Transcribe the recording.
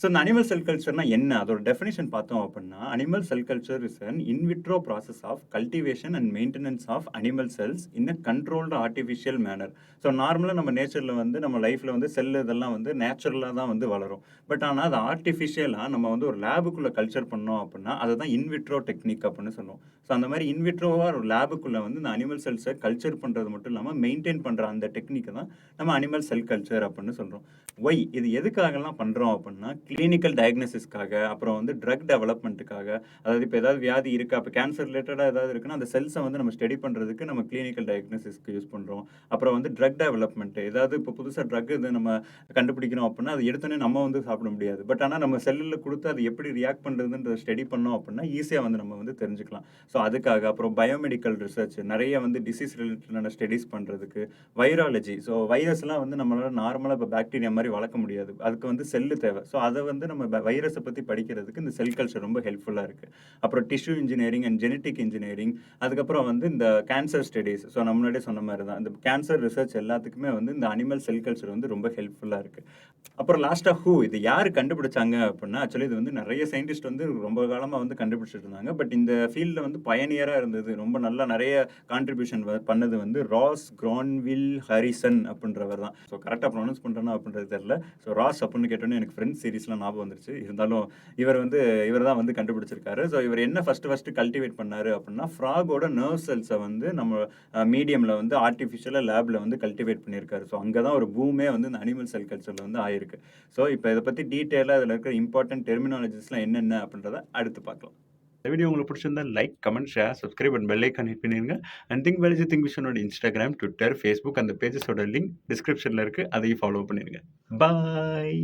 So இந்த animal செல் கல்ச்சர்னா என்ன? அதோட டெஃபினிஷன் பார்த்தோம் அப்டின்னா, animal cell culture is an in vitro process of cultivation and maintenance of animal cells in a controlled artificial manner. So நார்மலா நம்ம நேச்சர்ல வந்து நம்ம லைஃப்ல வந்து செல் இதெல்லாம் வந்து நேச்சுரலா தான் வந்து வளரும். பட் ஆனா அது ஆர்டிஃபிஷியலா நம்ம வந்து ஒரு லேபுக்குள்ள கல்ச்சர் பண்ணோம் அப்டின்னா, அததான் இன் விட்ரோ டெக்னிக் அப்டின்னு சொல்லுவோம். ஸோ அந்த மாரி இன் விட்ரோவா ஒரு லேபுக்குள்ள வந்து இந்த அனிமல் செல்ஸ கல்ச்சர் பண்றது மட்டும் இல்லாம, மெயின்டெயின் பண்ற அந்த டெக்னிக்க தான் நம்ம அனிமல் செல் கல்ச்சர் அப்டின்னு சொல்றோம். ஒய் இது எதுக்காகலாம் பண்றோம் அப்டின்னா, கிளினிக்கல் டயக்னோசிஸ்க்காக, அப்புறம் வந்து ட்ரக் டெவலப்மென்ட்க்காக, அதாவது இப்ப ஏதாவது வியாதி இருக்கா, அப்ப கேன்சர் ரிலேட்டடா ஏதாவது இருக்குன்னா, அந்த செல்ஸ வந்து நம்ம ஸ்டடி பண்றதுக்கு நம்ம கிளினிக்கல் டயக்னோசிஸ்க்கு யூஸ் பண்றோம். அப்புறம் வந்து ட்ரக் டெவலப்மென்ட் ஏதாவது இப்ப புதுசா ட்ரக் இது நம்ம கண்டுபிடிக்கிறோம் அப்டின்னா, அது எடுத்தோனே நம்ம வந்து சாப்பிட முடியாது. பட் ஆனா நம்ம செல்லுல குடுத்து அது எப்படி ரியாக்ட் பண்றதுன்றத ஸ்டடி பண்ணோம் அப்டின்னா, ஈஸியா வந்து நம்ம வந்து தெரிஞ்சுக்கலாம். ஸோ அதுக்காக, அப்புறம் பயோமெடிக்கல் ரிசர்ச் நெறைய வந்து டிசீஸ் ரிலேட்டடான ஸ்டடீஸ் பண்றதுக்கு, வைராலஜி ஸோ வைரஸ்லாம் வந்து நம்மளால நார்மலா இப்ப பாக்டீரியா மாரி வளர்க்க முடியாது. அதுக்கு வந்து செல்லு தேவை. ஸோ அத வந்து நம்ம வைரஸ பத்தி படிக்கிறதுக்கு இந்த செல் கல்ச்சர் ரொம்ப ஹெல்ப்ஃபுல்லா இருக்கு. அப்புறம் tissue engineering and genetic engineering, அதுக்கப்புறம் வந்து இந்த கேன்சர் ஸ்டடீஸ். ஸோ நான் முன்னாடியே சொன்ன மாரி தான். இந்த கேன்சர் ரிசர்ச் எல்லாத்துக்குமே வந்து இந்த அனிமல் செல் கல்ச்சர் வந்து ரொம்ப ஹெல்ப்ஃபுல்லா இருக்கு. அப்புறம் லாஸ்ட்டா இது யாரு கண்டுபிடிச்சாங்க அப்டின்னா, ஆக்சுவலி இது வந்து நெறைய சயின்டிஸ்ட் வந்து ரொம்ப காலமா வந்து கண்டுபிடிச்சுட்டு இருந்தாங்க. பட் இந்த ஃபீல்ட்ல வந்து பயனியரா இருந்தது. ரொம்ப நல்லா நெறைய கான்ட்ரிபியூஷன் பண்ணது வந்து ராஸ் கிரான்வில் ஹாரிசன் அப்டின்றவர் தான். ஸோ கரெக்ட்டா ப்ரொனவுன்ஸ் பண்றேனா அப்டின்றது தெரியல. ஸோ ராஸ் அப்டின்னு கேட்டோனே எனக்கு ஃப்ரெண்ட்ஸ் சீரிஸ்லாம் ஞாபகம் வந்துருச்சு. இருந்தாலும் இவர் தான் வந்து கண்டுபிடிச்சிருக்காரு. ஸோ இவர் என்ன ஃபர்ஸ்ட் கல்டிவேட் பண்ணாரு அப்டின்னா, ஃப்ராகோட நர்வ் செல்ஸ வந்து நம்ம மீடியம்ல வந்து ஆர்டிஃபிஷியலா லேப்ல வந்து கல்டிவேட் பண்ணியிருக்காரு. ஸோ அங்க தான் ஒரு பூமே வந்து இந்த அனிமல் செல் கல்ச்சர்ல வந்து ஆயிருக்கு. ஸோ இப்ப இத பத்தி டீட்டெயிலா இதுல இருக்கிற இம்பார்ட்டன்ட் டெர்மினாலஜிஸ்லாம் என்னென்ன அப்டின்றத அடுத்து பார்க்கலாம். இந்த வீடியோ உங்களுக்கு பிடிச்சிருந்தா like, comment, share, subscribe and bell icon hit பண்ணிருங்க. அண்ட் திங்க் வேல்யூ திங்க் விஷனோட Instagram, Twitter, Facebook அந்த பேஜஸோட லிங்க் டிஸ்கிரிப்ஷன்ல இருக்கு. அதையும் ஃபாலோ பண்ணிருங்க. பாய்.